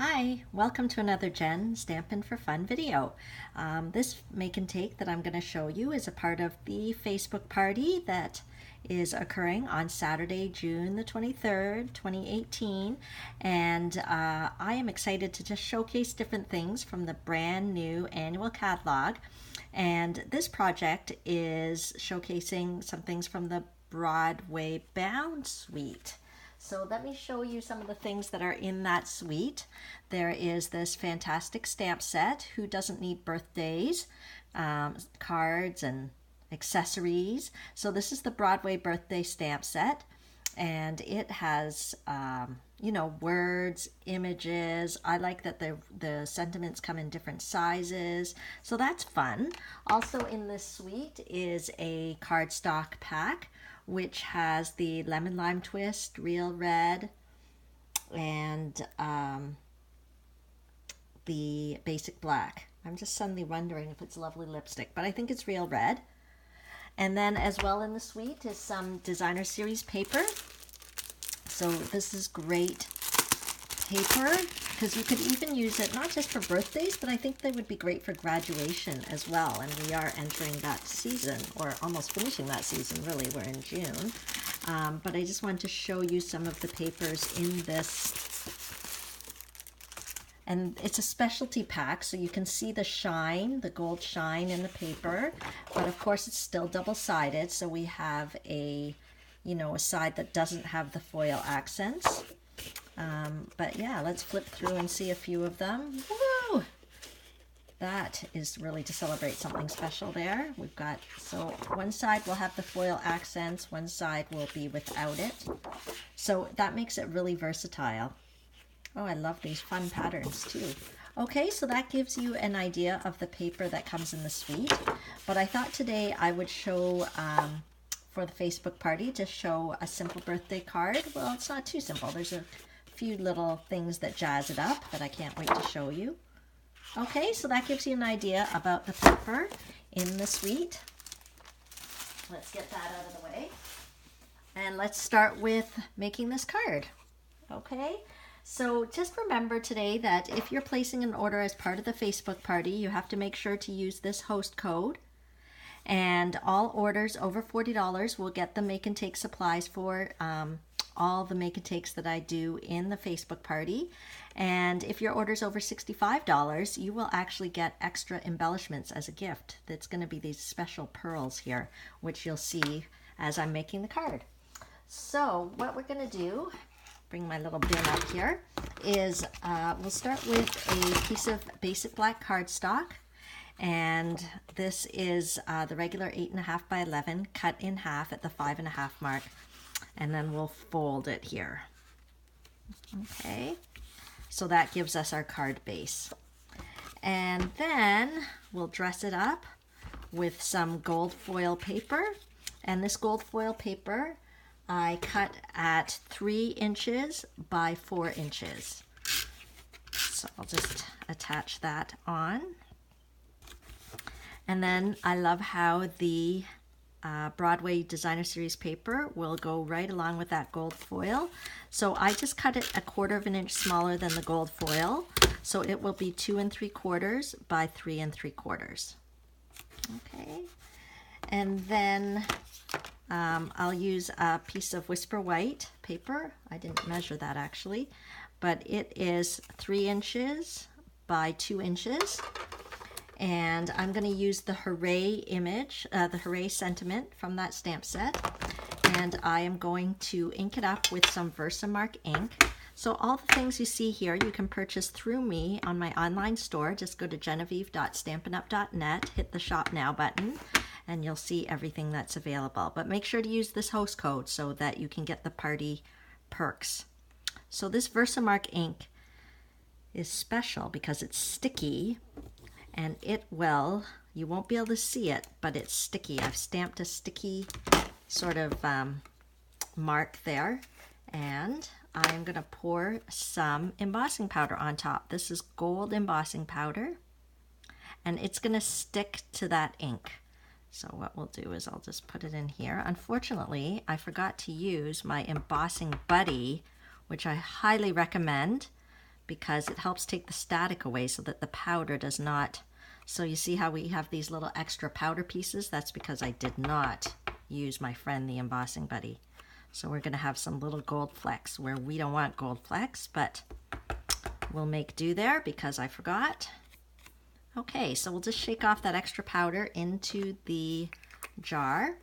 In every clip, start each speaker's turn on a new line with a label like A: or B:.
A: Hi, welcome to another Jen Stampin' for Fun video. This make and take that I'm going to show you is a part of the Facebook party that is occurring on Saturday, June the 23rd, 2018. And I am excited to just showcase different things from the brand new annual catalog. And this project is showcasing some things from the Broadway Bound Suite. So let me show you some of the things that are in that suite. There is this fantastic stamp set, Who Doesn't Need Birthdays, cards and accessories. So this is the Broadway birthday stamp set, and it has words, images. I like that the sentiments come in different sizes, so that's fun. Also in this suite is a cardstock pack which has the lemon lime twist, real red, and the basic black. I'm just suddenly wondering if it's lovely lipstick, but I think it's real red. And then as well in the suite is some designer series paper. So this is great paper because you could even use it not just for birthdays, but I think they would be great for graduation as well. And we are entering that season, or almost finishing that season, really. We're in June. But I just wanted to show you some of the papers in this. And it's a specialty pack, so you can see the shine, the gold shine in the paper. But of course, it's still double-sided, so we have a side that doesn't have the foil accents. But yeah, let's flip through and see a few of them. Woo! That is really to celebrate something special there. We've got, so one side will have the foil accents, one side will be without it. So that makes it really versatile. Oh, I love these fun patterns too. Okay, so that gives you an idea of the paper that comes in the suite. But I thought today I would show, for the Facebook party, to show a simple birthday card. Well, it's not too simple. There's a few little things that jazz it up that I can't wait to show you. Okay, so that gives you an idea about the paper in the suite. Let's get that out of the way. And let's start with making this card. Okay, so just remember today that if you're placing an order as part of the Facebook party, you have to make sure to use this host code. And all orders over $40 will get the make and take supplies for all the make and takes that I do in the Facebook party. And if your order's over $65, you will actually get extra embellishments as a gift. That's going to be these special pearls here, which you'll see as I'm making the card. So what we're going to do, bring my little bin up here, is we'll start with a piece of basic black cardstock. And this is the regular 8.5 by 11 cut in half at the 5.5 mark. And then we'll fold it here. Okay, so that gives us our card base. And then we'll dress it up with some gold foil paper. And this gold foil paper I cut at 3 inches by 4 inches. So I'll just attach that on. And then I love how the Broadway Designer Series paper will go right along with that gold foil. So I just cut it 1/4 inch smaller than the gold foil. So it will be 2 3/4 by 3 3/4. Okay. And then I'll use a piece of Whisper White paper. I didn't measure that actually, but it is 3 inches by 2 inches. And I'm going to use the Hooray image, the Hooray sentiment from that stamp set. And I am going to ink it up with some Versamark ink. So all the things you see here you can purchase through me on my online store. Just go to genevieve.stampinup.net, hit the Shop Now button, and you'll see everything that's available. But make sure to use this host code so that you can get the party perks. So this Versamark ink is special because it's sticky. And it will, you won't be able to see it, but it's sticky. I've stamped a sticky sort of mark there. And I'm going to pour some embossing powder on top. This is gold embossing powder. And it's going to stick to that ink. So what we'll do is I'll just put it in here. Unfortunately, I forgot to use my embossing buddy, which I highly recommend because it helps take the static away so that the powder does not. So you see how we have these little extra powder pieces? That's because I did not use my friend the embossing buddy. So we're going to have some little gold flecks where we don't want gold flecks, but we'll make do there because I forgot. Okay, so we'll just shake off that extra powder into the jar,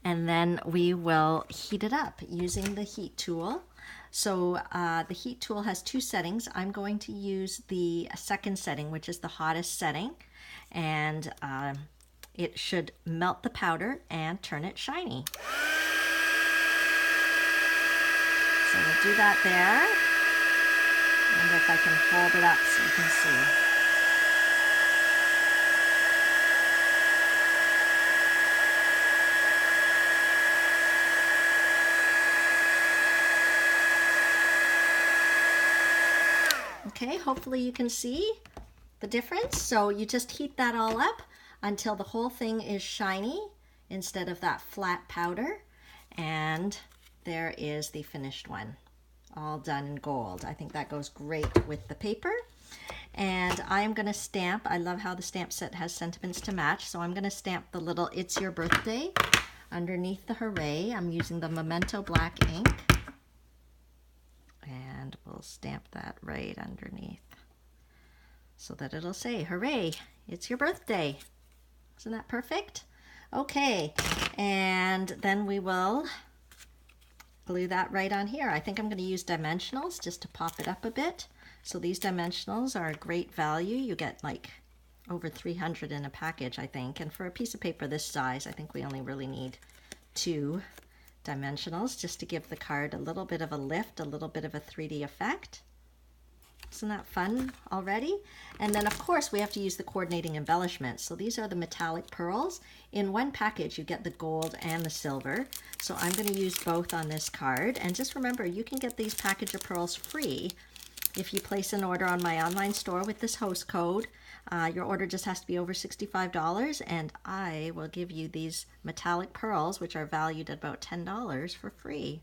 A: and then we will heat it up using the heat tool. So the heat tool has two settings. I'm going to use the second setting, which is the hottest setting, and it should melt the powder and turn it shiny. So we'll do that there. I wonder if I can hold it up so you can see. Okay, hopefully you can see the difference. So you just heat that all up until the whole thing is shiny instead of that flat powder. And there is the finished one, all done in gold. I think that goes great with the paper. And I'm going to stamp. I love how the stamp set has sentiments to match. So I'm going to stamp the little "It's Your Birthday" underneath the "Hooray." I'm using the Memento black ink. And we'll stamp that right underneath so that it'll say, "Hooray, it's your birthday." Isn't that perfect? Okay, and then we will glue that right on here. I think I'm going to use dimensionals just to pop it up a bit. So these dimensionals are a great value. You get like over 300 in a package, I think. And for a piece of paper this size, I think we only really need 2 dimensionals just to give the card a little bit of a lift, a little bit of a 3D effect. Isn't that fun already? And then of course we have to use the coordinating embellishments. So these are the metallic pearls. In one package you get the gold and the silver. So I'm going to use both on this card. And just remember, you can get these package of pearls free if you place an order on my online store with this host code. Your order just has to be over $65, and I will give you these metallic pearls, which are valued at about $10 for free.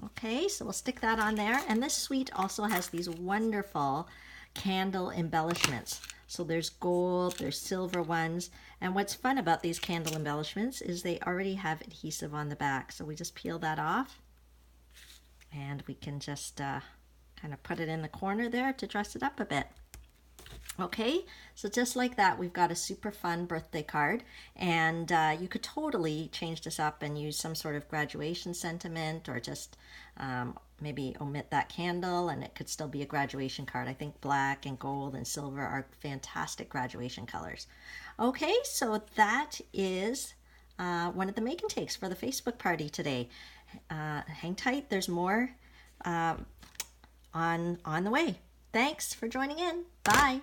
A: Okay, so we'll stick that on there. And this suite also has these wonderful candle embellishments. So there's gold, there's silver ones. And what's fun about these candle embellishments is they already have adhesive on the back. So we just peel that off, and we can just kind of put it in the corner there to dress it up a bit. Okay, so just like that, we've got a super fun birthday card, and you could totally change this up and use some sort of graduation sentiment, or just maybe omit that candle and it could still be a graduation card. I think black and gold and silver are fantastic graduation colors. Okay, so that is one of the make and takes for the Facebook party today. Hang tight, there's more on the way. Thanks for joining in. Bye.